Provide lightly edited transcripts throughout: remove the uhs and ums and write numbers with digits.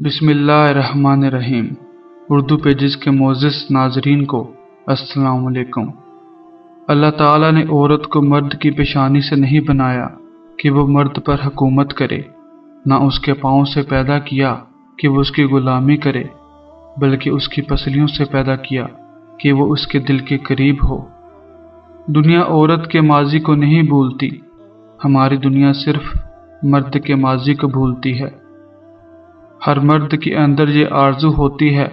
बिस्मिल्लाहिर्रहमानिर्रहीम। उर्दू पेजेस के मोअज़्ज़िज़ नाज़रीन को अस्सलाम वालेकुम। अल्लाह ताला ने औरत को मर्द की पेशानी से नहीं बनाया कि वो मर्द पर हुकूमत करे, ना उसके पाँव से पैदा किया कि वो उसकी गुलामी करे, बल्कि उसकी पसलियों से पैदा किया कि वो उसके दिल के करीब हो। दुनिया औरत के माजी को नहीं भूलती, हमारी दुनिया सिर्फ मर्द के माजी को भूलती है। हर मर्द के अंदर ये आरज़ू होती है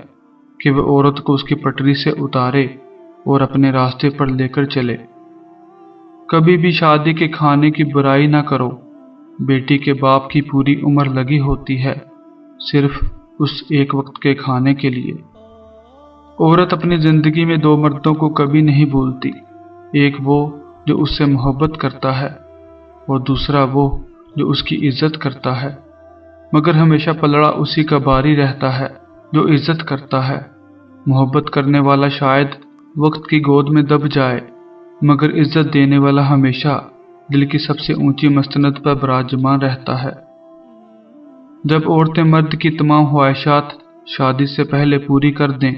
कि वह औरत को उसकी पटरी से उतारे और अपने रास्ते पर लेकर चले। कभी भी शादी के खाने की बुराई ना करो। बेटी के बाप की पूरी उम्र लगी होती है सिर्फ उस एक वक्त के खाने के लिए। औरत अपनी ज़िंदगी में दो मर्दों को कभी नहीं भूलती, एक वो जो उससे मोहब्बत करता है और दूसरा वो जो उसकी इज्जत करता है, मगर हमेशा पलड़ा उसी का बारी रहता है जो इज्जत करता है। मोहब्बत करने वाला शायद वक्त की गोद में दब जाए, मगर इज्जत देने वाला हमेशा दिल की सबसे ऊंची मस्तनद पर विराजमान रहता है। जब औरतें मर्द की तमाम ख्वाहिशात शादी से पहले पूरी कर दें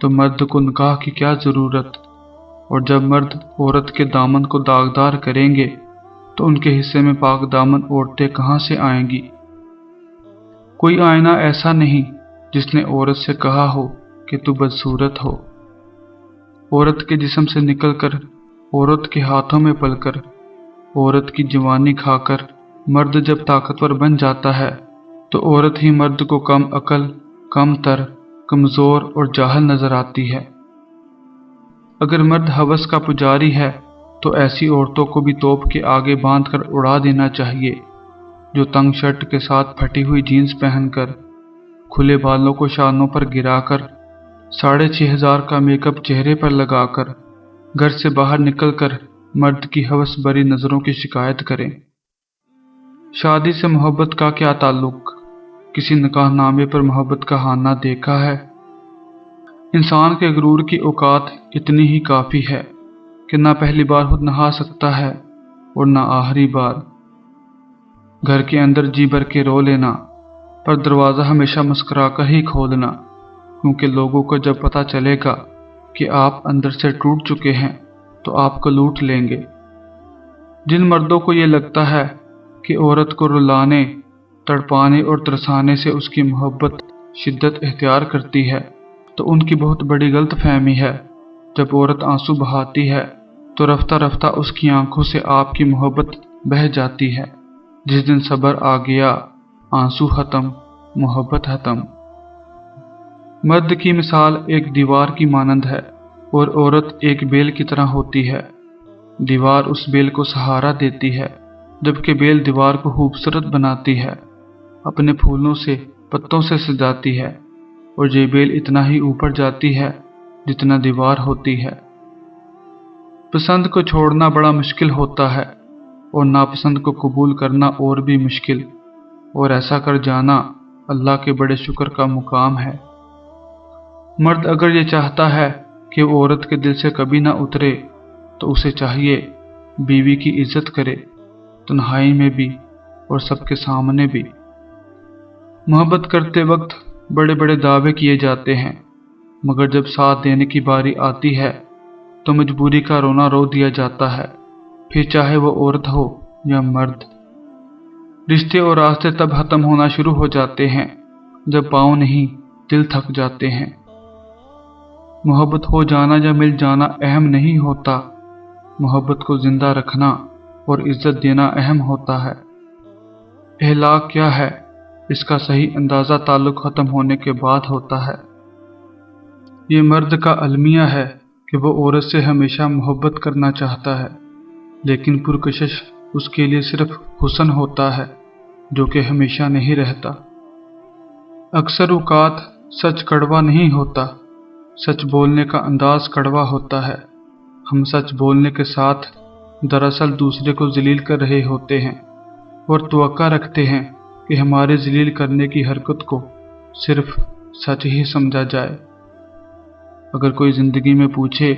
तो मर्द को निकाह की क्या ज़रूरत, और जब मर्द औरत के दामन को दागदार करेंगे तो उनके हिस्से में पाक दामन औरतें कहाँ से आएंगी। कोई आईना ऐसा नहीं जिसने औरत से कहा हो कि तू बदसूरत हो। औरत के जिस्म से निकलकर औरत के हाथों में पलकर औरत की जवानी खाकर मर्द जब ताकतवर बन जाता है तो औरत ही मर्द को कम अकल, कम तर, कमज़ोर और जाहल नजर आती है। अगर मर्द हवस का पुजारी है तो ऐसी औरतों को भी तोप के आगे बांधकर उड़ा देना चाहिए, जो तंग शर्ट के साथ फटी हुई जीन्स पहनकर, खुले बालों को शानों पर गिराकर, 6,500 का मेकअप चेहरे पर लगाकर घर से बाहर निकलकर मर्द की हवस भरी नज़रों की शिकायत करें। शादी से मोहब्बत का क्या ताल्लुक? किसी निकाहनामे पर मोहब्बत का हाना देखा है? इंसान के गुरूर की औकात इतनी ही काफ़ी है कि ना पहली बार खुद नहा सकता है और ना आखिरी बार। घर के अंदर जी भर के रो लेना, पर दरवाज़ा हमेशा मुस्कुरा कर ही खोलना, क्योंकि लोगों को जब पता चलेगा कि आप अंदर से टूट चुके हैं तो आपको लूट लेंगे। जिन मर्दों को ये लगता है कि औरत को रुलाने, तड़पाने और तरसाने से उसकी मोहब्बत शिद्दत इख्तियार करती है तो उनकी बहुत बड़ी गलतफहमी है। जब औरत आंसू बहाती है तो रफ्ता रफ्ता उसकी आंखों से आपकी मोहब्बत बह जाती है। जिस दिन सब्र आ गया, आंसू खत्म, मोहब्बत खत्म। मर्द की मिसाल एक दीवार की मानंद है और औरत एक बेल की तरह होती है। दीवार उस बेल को सहारा देती है, जबकि बेल दीवार को खूबसूरत बनाती है, अपने फूलों से, पत्तों से सजाती है, और ये बेल इतना ही ऊपर जाती है जितना दीवार होती है। पसंद को छोड़ना बड़ा मुश्किल होता है और नापसंद को कबूल करना और भी मुश्किल, और ऐसा कर जाना अल्लाह के बड़े शुक्र का मुकाम है। मर्द अगर ये चाहता है कि वो औरत के दिल से कभी ना उतरे तो उसे चाहिए बीवी की इज्जत करे, तन्हाई में भी और सबके सामने भी। मोहब्बत करते वक्त बड़े बड़े दावे किए जाते हैं, मगर जब साथ देने की बारी आती है तो मजबूरी का रोना रो दिया जाता है, फिर चाहे वो औरत हो या मर्द। रिश्ते और रास्ते तब खत्म होना शुरू हो जाते हैं जब पाँव नहीं दिल थक जाते हैं। मोहब्बत हो जाना या मिल जाना अहम नहीं होता, मोहब्बत को जिंदा रखना और इज्जत देना अहम होता है। इहलाक क्या है, इसका सही अंदाज़ा ताल्लुक ख़त्म होने के बाद होता है। ये मर्द का अलमिया है कि वो औरत से हमेशा मोहब्बत करना चाहता है, लेकिन पुरकशिश उसके लिए सिर्फ हुस्न होता है, जो कि हमेशा नहीं रहता। अक्सर औकात सच कड़वा नहीं होता, सच बोलने का अंदाज कड़वा होता है। हम सच बोलने के साथ दरअसल दूसरे को जलील कर रहे होते हैं और तवक्का रखते हैं कि हमारे जलील करने की हरकत को सिर्फ सच ही समझा जाए। अगर कोई ज़िंदगी में पूछे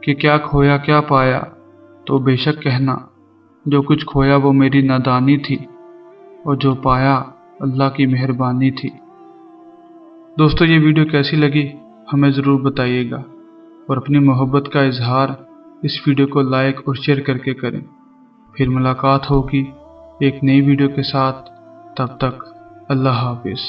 कि क्या खोया क्या पाया, तो बेशक कहना, जो कुछ खोया वो मेरी नादानी थी और जो पाया अल्लाह की मेहरबानी थी। دوستو یہ ویڈیو کیسی لگی ہمیں ضرور بتائیے گا، اور اپنی محبت کا اظہار اس ویڈیو کو لائک اور شیئر کر کے کریں۔ پھر ملاقات ہوگی ایک نئی ویڈیو کے ساتھ، تب تک اللہ حافظ۔